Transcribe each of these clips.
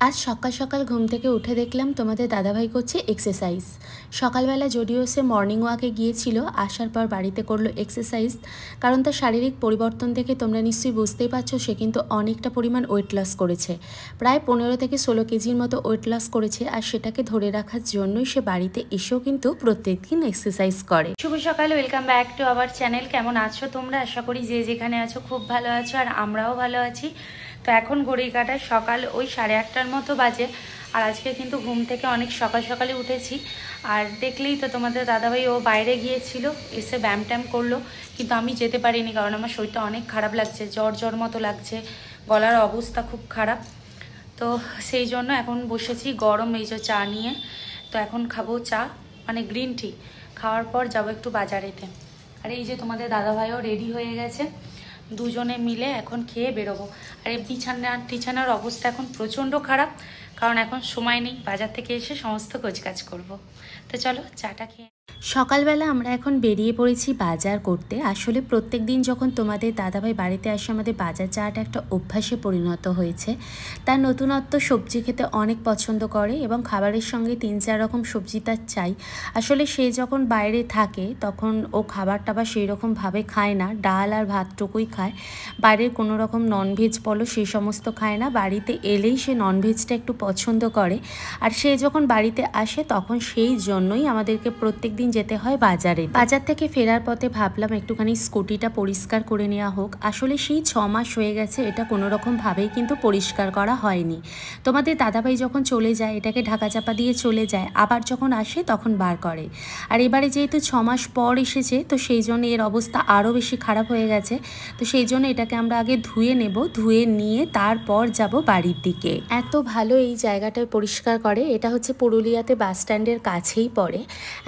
আজ সকাল সকাল ঘুম থেকে উঠে দেখলাম তোমাদের দাদাভাই করছে এক্সারসাইজ। সকালবেলা যদিও সে মর্নিং ওয়াকে গিয়েছিল, আসার পর বাড়িতে করলো এক্সারসাইজ। কারণ তার শারীরিক পরিবর্তন দেখে তোমরা নিশ্চয়ই বুঝতেই পারছো সে কিন্তু অনেকটা পরিমাণ ওয়েট লস করেছে। প্রায় 15 থেকে 16 কেজির মতো ওয়েট লস করেছে, আর সেটাকে ধরে রাখার জন্যই সে বাড়িতে এসেও কিন্তু প্রত্যেকদিন এক্সারসাইজ করে। শুভ সকাল, welcome back to our channel. কেমন আছো তোমরা? আশা করি যে যেখানে আছো খুব ভালো আছো, আর আমরাও ভালো আছি। তো এখন ঘড়ির কাঁটায় সকাল ওই 8:30টার মতো বাজে, আর আজকে কিন্তু ঘুম থেকে অনেক সকাল সকালে উঠেছি। আর দেখলেই তো তোমাদের দাদাভাই ও বাইরে গিয়েছিল, এসে ব্যায়াম ট্যাম করলো, কিন্তু আমি যেতে পারিনি কারণ আমার শরীরটা অনেক খারাপ লাগছে, জ্বর জ্বর মতো লাগছে, গলার অবস্থা খুব খারাপ। তো সেই জন্য এখন বসেছি গরম এই যে চা নিয়ে। তো এখন খাবো চা, মানে গ্রিন টি। খাওয়ার পর যাবো একটু বাজারেতে। আর এই যে তোমাদের দাদাভাইও রেডি হয়ে গেছে, দুজনে মিলে এখন খেয়ে বেরোবো। আর এই বিছানার অবস্থা এখন প্রচণ্ড খারাপ, কারণ এখন সময় নেই, বাজার থেকে এসে সমস্ত গোছগাছ করব। তো চলো চাটা খেয়ে। সকালবেলা আমরা এখন বেরিয়ে পড়েছি বাজার করতে। আসলে প্রত্যেক দিন যখন তোমাদের দাদাভাই বাড়িতে আসে আমাদের বাজার যাওয়াটা একটা অভ্যাসে পরিণত হয়েছে। তার নতুনত্ব সবজি খেতে অনেক পছন্দ করে এবং খাবারের সঙ্গে 3-4 রকম সবজি তার চাই। আসলে সে যখন বাইরে থাকে তখন ও খাবার টাবার সেই রকমভাবে খায় না, ডাল আর ভাতটুকুই খায়। বাইরের কোনো রকম ননভেজ বলো সেই সমস্ত খায় না। বাড়িতে এলেই সে ননভেজটা একটু পছন্দ করে। আর সে যখন বাড়িতে আসে তখন সেই জন্যই আমাদেরকে প্রত্যেক দিন যেতে হয় বাজারে। বাজার থেকে ফেরার পথে ভাবলাম একটুখানি স্কুটিটা পরিষ্কার করে নেওয়া হোক। আসলে সেই 6 মাস হয়ে গেছে এটা কোনো রকম ভাবেই কিন্তু পরিষ্কার করা হয়নি। তোমাদের দাদাভাই যখন চলে যায় এটাকে ঢাকা চাপা দিয়ে চলে যায়, আবার যখন আসে তখন বার করে। আর এবারে যেহেতু 6 মাস পর এসেছে তো সেই জন্য এর অবস্থা আরও বেশি খারাপ হয়ে গেছে। তো সেই জন্য এটাকে আমরা আগে ধুয়ে নেব, ধুয়ে নিয়ে তারপর যাব বাড়ির দিকে। এত ভালো এই জায়গাটায় পরিষ্কার করে। এটা হচ্ছে পুরুলিয়াতে বাস স্ট্যান্ডের কাছেই পড়ে।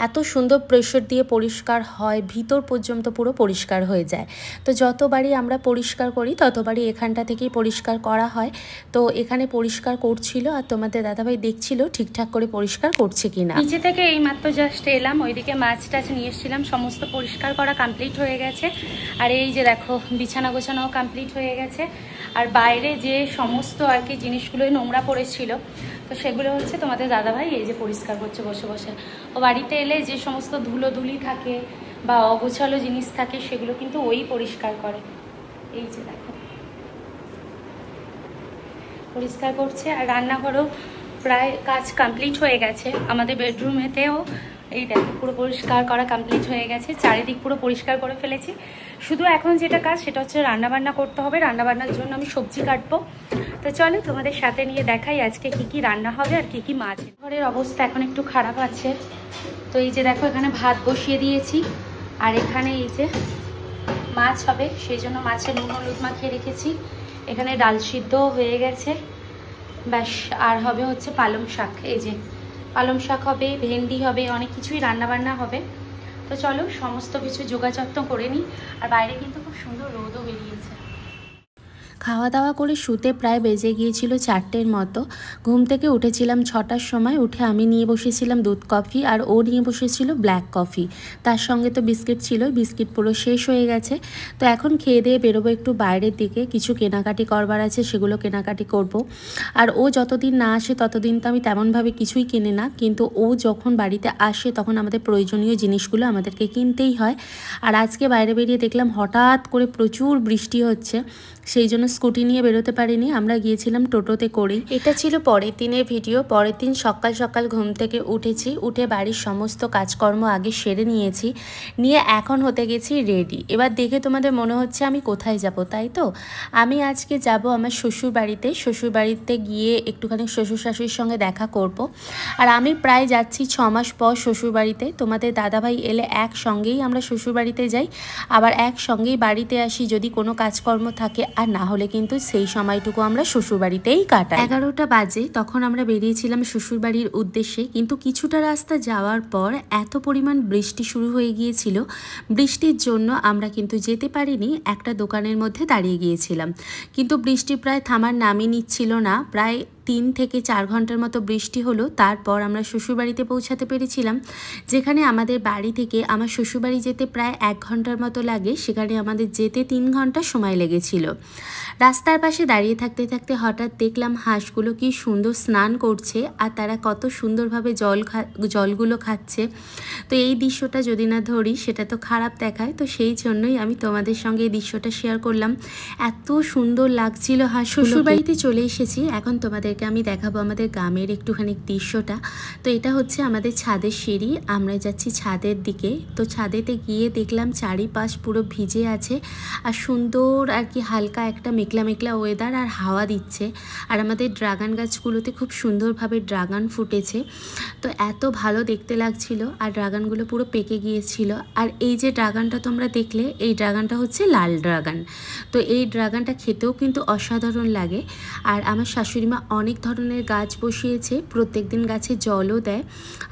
এত সুন্দর প্রেশার দিয়ে পরিষ্কার হয়, ভিতর পর্যন্ত পুরো পরিষ্কার হয়ে যায়। তো যতবারই আমরা পরিষ্কার করি ততবারই এখানটা থেকেই পরিষ্কার করা হয়। তো এখানে পরিষ্কার করছিল আর তোমাদের দাদাভাই দেখছিল ঠিকঠাক করে পরিষ্কার করছে কিনা। নিচে থেকে এই মাত্র জাস্ট এলাম, ওইদিকে মাছ টাছ নিয়ে এসেছিলাম, সমস্ত পরিষ্কার করা কমপ্লিট হয়ে গেছে। আর এই যে দেখো বিছানা গোছানোও কমপ্লিট হয়ে গেছে। আর বাইরে যে সমস্ত আর কি জিনিসগুলো নোংরা পড়েছিল তো সেগুলো হচ্ছে তোমাদের দাদাভাই এই যে পরিষ্কার করছে বসে বসে। ও বাড়িতে এলে যে সমস্ত ধুলোধুলি থাকে বা অগোছালো জিনিস থাকে সেগুলো কিন্তু ওই পরিষ্কার করে। এই যে দেখো পরিষ্কার করছে। আর রান্নাঘরেও প্রায় কাজ কমপ্লিট হয়ে গেছে। আমাদের বেডরুমেতেও এই দেখো পুরো পরিষ্কার করা কমপ্লিট হয়ে গেছে, চারিদিক পুরো পরিষ্কার করে ফেলেছি। শুধু এখন যেটা কাজ সেটা হচ্ছে রান্নাবান্না করতে হবে। রান্নাবান্নার জন্য আমি সবজি কাটবো। তো চলো তোমাদের সাথে নিয়ে দেখাই আজকে কি কি রান্না হবে আর কি কি মাছ। ঘরের অবস্থা এখন একটু খারাপ আছে। তো এই যে দেখো এখানে ভাত বসিয়ে দিয়েছি, আর এখানে এই যে মাছ হবে, সেই জন্য মাছের নুন হলুদ মাখিয়ে রেখেছি। এখানে ডাল সিদ্ধ হয়ে গেছে, ব্যাস। আর হবে হচ্ছে পালং শাক, এই যে পালং শাক হবে, ভেন্ডি হবে, অনেক কিছুই রান্নাবান্না হবে। তো চলো সমস্ত কিছু যোগাযত্ন করে নিই। আর বাইরে কিন্তু খুব সুন্দর রোদও বেরিয়েছে। খাওয়া দাওয়া করে শুতে প্রায় বেজে গিয়েছিল 4টের মতো। ঘুম থেকে উঠেছিলাম 6টার সময়। উঠে আমি নিয়ে বসেছিলাম দুধ কফি আর ও নিয়ে বসেছিল ব্ল্যাক কফি। তার সঙ্গে তো বিস্কিট ছিল, বিস্কিট পুরো শেষ হয়ে গেছে। তো এখন খেয়ে দিয়ে বেরোবো একটু বাইরের দিকে, কিছু কেনাকাটি করবার আছে সেগুলো কেনাকাটি করব। আর ও যতদিন না আসে ততদিন তো আমি তেমনভাবে কিছুই কিনে না, কিন্তু ও যখন বাড়িতে আসে তখন আমাদের প্রয়োজনীয় জিনিসগুলো আমাদেরকে কিনতেই হয়। আর আজকে বাইরে বেরিয়ে দেখলাম হঠাৎ করে প্রচুর বৃষ্টি হচ্ছে, সেই জন্য স্কুটি নিয়ে বেরোতে পারিনি, আমরা গিয়েছিলাম টোটোতে করেই। এটা ছিল পরের দিনের ভিডিও। পরের দিন সকাল সকাল ঘুম থেকে উঠেছি, উঠে বাড়ির সমস্ত কাজকর্ম আগে সেরে নিয়েছি, নিয়ে এখন হতে গেছি রেডি। এবার দেখে তোমাদের মনে হচ্ছে আমি কোথায় যাব, তাই তো? আমি আজকে যাব আমার শ্বশুর বাড়িতে। শ্বশুর বাড়িতে গিয়ে একটুখানি শ্বশুর শাশুড়ির সঙ্গে দেখা করব। আর আমি প্রায় যাচ্ছি 6 মাস পর শ্বশুর বাড়িতে। তোমাদের দাদাভাই এলে একসঙ্গেই আমরা শ্বশুর বাড়িতে যাই, আবার একসঙ্গেই বাড়িতে আসি যদি কোনো কাজকর্ম থাকে, আর না হলে কিন্তু সেই সময়টুকু আমরা শ্বশুরবাড়িতেই কাটাই। 11টা বাজে তখন আমরা বেরিয়েছিলাম শ্বশুরবাড়ির উদ্দেশ্যে, কিন্তু কিছুটা রাস্তা যাওয়ার পর এত পরিমাণ বৃষ্টি শুরু হয়ে গিয়েছিল, বৃষ্টির জন্য আমরা কিন্তু যেতে পারিনি। একটা দোকানের মধ্যে দাঁড়িয়ে গিয়েছিলাম, কিন্তু বৃষ্টি প্রায় থামার নামই নিচ্ছিল না। প্রায় 3 থেকে 4 ঘন্টার মতো বৃষ্টি হলো। তারপর আমরা শ্বশুরবাড়িতে পৌঁছাতে পেরেছিলাম, যেখানে আমাদের বাড়ি থেকে আমার শ্বশুরবাড়ি যেতে প্রায় 1 ঘন্টার মতো লাগে, সেখানে আমাদের যেতে 3 ঘন্টা সময় লেগেছিল। রাস্তার পাশে দাঁড়িয়ে থাকতে থাকতে হঠাৎ দেখলাম হাঁসগুলো কি সুন্দর স্নান করছে আর তারা কত সুন্দরভাবে জলগুলো খাচ্ছে। তো এই দৃশ্যটা যদি না ধরি সেটা তো খারাপ দেখায়, তো সেই জন্যই আমি তোমাদের সঙ্গে এই দৃশ্যটা শেয়ার করলাম। এত সুন্দর লাগছিল হাঁস। শ্বশুরবাড়িতে চলে এসেছি, এখন তোমাদেরকে আমি দেখাবো আমাদের গ্রামের একটুখানি দৃশ্যটা। তো এটা হচ্ছে আমাদের ছাদের সিঁড়ি, আমরা যাচ্ছি ছাদের দিকে। তো ছাদেতে গিয়ে দেখলাম চারিপাশ পুরো ভিজে আছে আর সুন্দর আর কি হালকা একটা মেঘলা মেঘলা ওয়েদার আর হাওয়া দিচ্ছে। আর আমাদের ড্রাগন গাছগুলোতে খুব সুন্দরভাবে ড্রাগন ফুটেছে, তো এত ভালো দেখতে লাগছিল। আর ড্রাগনগুলো পুরো পেকে গিয়েছিল। আর এই যে ড্রাগনটা তোমরা দেখলে, এই ড্রাগনটা হচ্ছে লাল ড্রাগন। তো এই ড্রাগনটা খেতেও কিন্তু অসাধারণ লাগে। আর আমার শাশুড়িমা অনেক ধরনের গাছ বসিয়েছে, প্রত্যেক দিন গাছে জলও দেয়।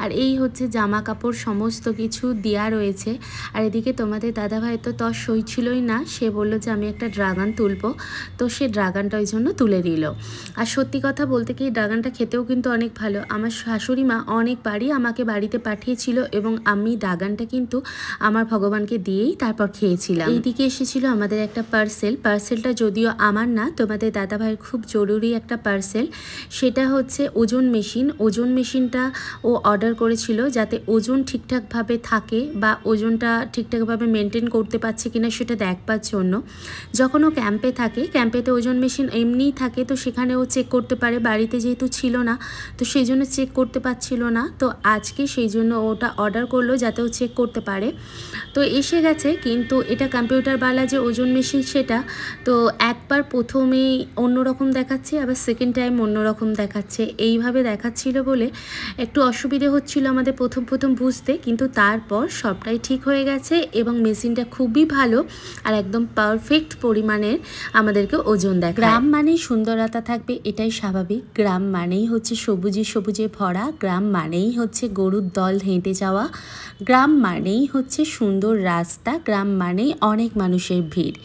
আর এই হচ্ছে জামা কাপড় সমস্ত কিছু দেওয়া রয়েছে। আর এদিকে তোমাদের দাদাভাই তো তর সইছিলই না, সে বলল যে আমি একটা ড্রাগন তুলবো, তো সে ড্রাগনটা ওই জন্য তুলে নিল। আর সত্যি কথা বলতে কি, ড্রাগনটা খেতেও কিন্তু অনেক ভালো। আমার শাশুড়িমা অনেকবারই আমাকে বাড়িতে পাঠিয়েছিল এবং আমি ড্রাগনটা কিন্তু আমার ভগবানকে দিয়েই তারপর খেয়েছিলাম। এইদিকে এসেছিল আমাদের একটা পার্সেলটা যদিও আমার না, তোমাদের দাদাভাইয়ের খুব জরুরি একটা পার্সেল। সেটা হচ্ছে ওজন মেশিনটা ও অর্ডার করেছিল, যাতে ওজন ঠিকঠাকভাবে থাকে বা ওজনটা ঠিকঠাকভাবে মেনটেন করতে পারছে কিনা সেটা দেখবার জন্য। যখন ও ক্যাম্পেতে ওজন মেশিন এমনিই থাকে, তো সেখানে ও চেক করতে পারে। বাড়িতে যেহেতু ছিল না, তো সেই জন্য চেক করতে পারছিল না। তো আজকে সেই জন্য ওটা অর্ডার করলো যাতে ও চেক করতে পারে। তো এসে গেছে, কিন্তু এটা কম্পিউটারওয়ালা যে ওজন মেশিন সেটা তো একবার প্রথমেই অন্যরকম দেখাচ্ছে, আবার সেকেন্ড টাইম অন্যরকম দেখাচ্ছে। এইভাবে দেখাচ্ছিল বলে একটু অসুবিধে হচ্ছিল আমাদের প্রথম বুঝতে, কিন্তু তারপর সবটাই ঠিক হয়ে গেছে এবং মেশিনটা খুবই ভালো আর একদম পারফেক্ট পরিমাণের আমাদেরকে ওজন দেখায়। গ্রাম মানেই সুন্দরতা থাকবে, এটাই স্বাভাবিক। গ্রাম মানেই হচ্ছে সবুজে ভরা, গ্রাম মানেই হচ্ছে গরুর দল হেঁটে যাওয়া, গ্রাম মানেই হচ্ছে সুন্দর রাস্তা, গ্রাম মানেই অনেক মানুষের ভিড়।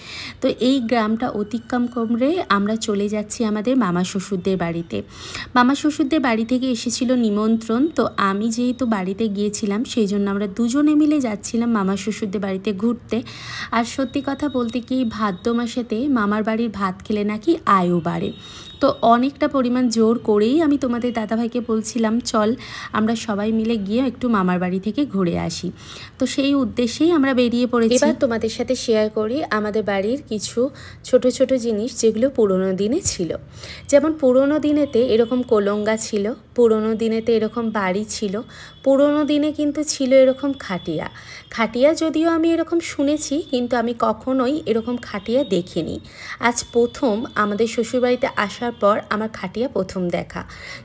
তো এই গ্রামটা অতিক্রম করে আমরা চলে যাচ্ছি আমাদের মামা শ্বশুরদের বাড়িতে। মামা শ্বশুরদের বাড়ি থেকে এসেছিল নিমন্ত্রণ, তো আমি যেহেতু বাড়িতে গিয়েছিলাম সেই জন্য আমরা দুজনে মিলে যাচ্ছিলাম মামা শ্বশুরদের বাড়িতে ঘুরতে। আর সত্যি কথা বলতে কি, ভাদ্র মাসেতে মামার বাড়ির ভাত খেলে নাকি আয়ু বাড়ে। তো অনেকটা পরিমাণ জোর করেই আমি তোমাদের দাদাভাইকে বলছিলাম, চল আমরা সবাই মিলে গিয়ে একটু মামার বাড়ি থেকে ঘুরে আসি। তো সেই উদ্দেশ্যেই আমরা বেরিয়ে পড়েছি। এবার তোমাদের সাথে শেয়ার করি আমাদের বাড়ির কিছু ছোট ছোট জিনিস যেগুলো পুরনো দিনে ছিল। যেমন পুরনো দিনেতে এরকম কোলঙ্গা ছিল, পুরনো দিনেতে এরকম বাড়ি ছিল, পুরনো দিনে কিন্তু ছিল এরকম খাটিয়া যদিও আমি এরকম শুনেছি, কিন্তু আমি কখনোই এরকম খাটিয়া দেখিনি। আজ প্রথম আমাদের শ্বশুরবাড়িতে আসার পর আমার খাটিয়া প্রথম দেখা।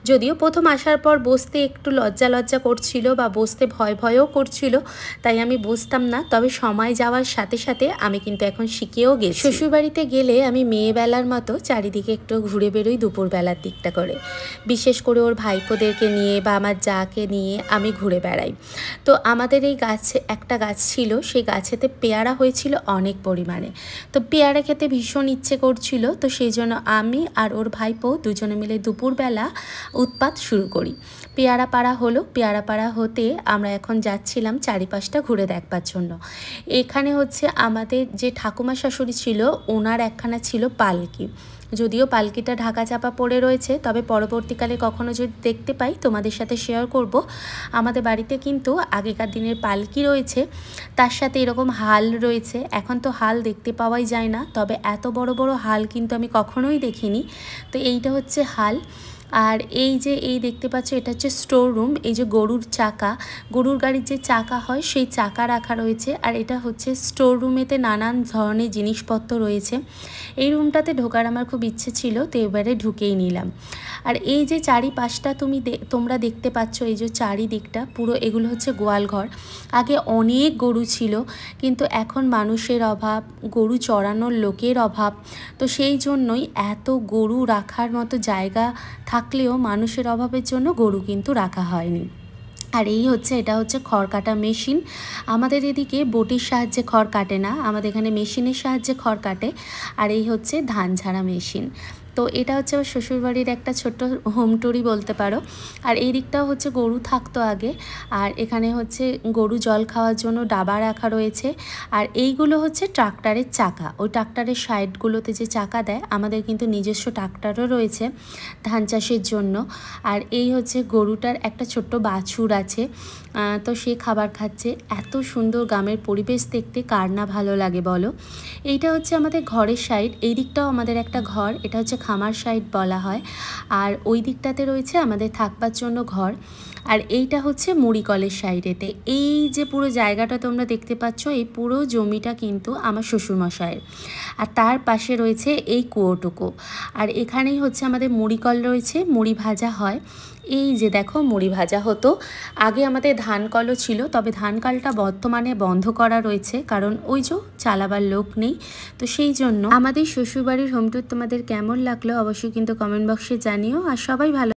যদিও প্রথম আসার পর বসতে একটু লজ্জা করছিল বা বসতে ভয়ও করছিল, তাই আমি বসতাম না। তবে সময় যাওয়ার সাথে সাথে আমি কিন্তু এখন শিখেও গেছি। শ্বশুরবাড়িতে গেলে আমি মেয়েবেলার মতো চারিদিকে একটু ঘুরে বেরোই দুপুরবেলার দিকটা করে, বিশেষ করে ওর ভাইপোদেরকে নিয়ে বা আমার যাকে নিয়ে আমি ঘুরে বেড়াই। তো আমাদের এই একটা গাছ ছিল, সেই গাছেতে পেয়ারা হয়েছিল অনেক পরিমাণে। তো পেয়ারা খেতে ভীষণ ইচ্ছে করছিল, তো সেই জন্য আমি আর ওর ভাইপো দুজনে মিলে দুপুরবেলা উৎপাত শুরু করি। পেয়ারা পাড়া হতে আমরা এখন যাচ্ছিলাম চারিপাশটা ঘুরে দেখবার জন্য। এখানে হচ্ছে আমাদের যে ঠাকুমা শাশুড়ি ছিল, ওনার একখানা ছিল পালকি। যদিও পালকিটা ঢাকা চাপা পড়ে রয়েছে, তবে পরবর্তীকালে কখনো যদি দেখতে পাই তোমাদের সাথে শেয়ার করব। আমাদের বাড়িতে কিন্তু আগেকার দিনের পালকি রয়েছে, তার সাথে এরকম হাল রয়েছে। এখন তো হাল দেখতে পাওয়াই যায় না, তবে এত বড় বড় হাল কিন্তু আমি কখনোই দেখিনি। তো এইটা হচ্ছে হাল। আর এই দেখতে পাচ্ছ, এটা হচ্ছে স্টোর রুম। এই যে গরুর গাড়ির যে চাকা হয় সেই চাকা রাখা রয়েছে। আর এটা হচ্ছে স্টোর রুমেতে নানান ধরনের জিনিসপত্র রয়েছে। এই রুমটাতে ঢোকার আমার খুব ইচ্ছে ছিল, তো এবারে ঢুকেই নিলাম। আর এই যে চারিপাশটা তোমরা দেখতে পাচ্ছ, এই যে চারিদিকটা পুরো এগুলো হচ্ছে গোয়াল ঘর। আগে অনেক গরু ছিল, কিন্তু এখন মানুষের অভাব, গরু চড়ানোর লোকের অভাব, তো সেই জন্যই এত গরু রাখার মতো জায়গা থাকলেও মানুষের অভাবের জন্য গরু কিন্তু রাখা হয়নি। আর এটা হচ্ছে খড় কাটা মেশিন। আমাদের এদিকে বটির সাহায্যে খড় কাটে না, আমাদের এখানে মেশিনের সাহায্যে খড় কাটে। আর এই হচ্ছে ধান ঝাড়া মেশিন। তো এটা হচ্ছে আমার শ্বশুরবাড়ির একটা ছোট্ট হোম ট্যুরই বলতে পারো। আর এই দিকটাও হচ্ছে গরু থাকতো আগে, আর এখানে হচ্ছে গরু জল খাওয়ার জন্য ডাবা রাখা রয়েছে। আর এইগুলো হচ্ছে ট্রাক্টরের চাকা, ওই ট্রাক্টরের সাইডগুলোতে যে চাকা দেয়, আমাদের কিন্তু নিজস্ব ট্রাক্টরও রয়েছে ধান চাষের জন্য। আর এই হচ্ছে গরুটার একটা ছোট্ট বাছুর আছে, তো সে খাবার খাচ্ছে। এত সুন্দর গ্রামের পরিবেশ দেখতে কার না ভালো লাগে বলো। এইটা হচ্ছে আমাদের ঘরের সাইড, এই দিকটাও আমাদের একটা ঘর, এটা হচ্ছে খামার সাইড বলা হয়। আর ওই দিকটাতে রয়েছে আমাদের থাকবার জন্য ঘর। আর এইটা হচ্ছে মুড়িকলের সাইডেতে। এই যে পুরো জায়গাটা তোমরা দেখতে পাচ্ছ, এই পুরো জমিটা কিন্তু আমার শ্বশুরমশাইয়ের। আর তার পাশে রয়েছে এই কুয়োটুকু। আর এখানেই হচ্ছে আমাদের মুড়িকল রয়েছে, মুড়ি ভাজা হয়। এই যে দেখো মুড়ি ভাজা হতো। আগে আমাদের ধান কলও ছিল, তবে ধান কলটা বর্তমানে বন্ধ করা রয়েছে, কারণ ওই যে চালাবার লোক নেই। তো সেই জন্য আমাদের শ্বশুরবাড়ির হোম ট্যুর তোমাদের কেমন লাগলো অবশ্যই কিন্তু কমেন্ট বক্সে জানিও। আর সবাই ভালো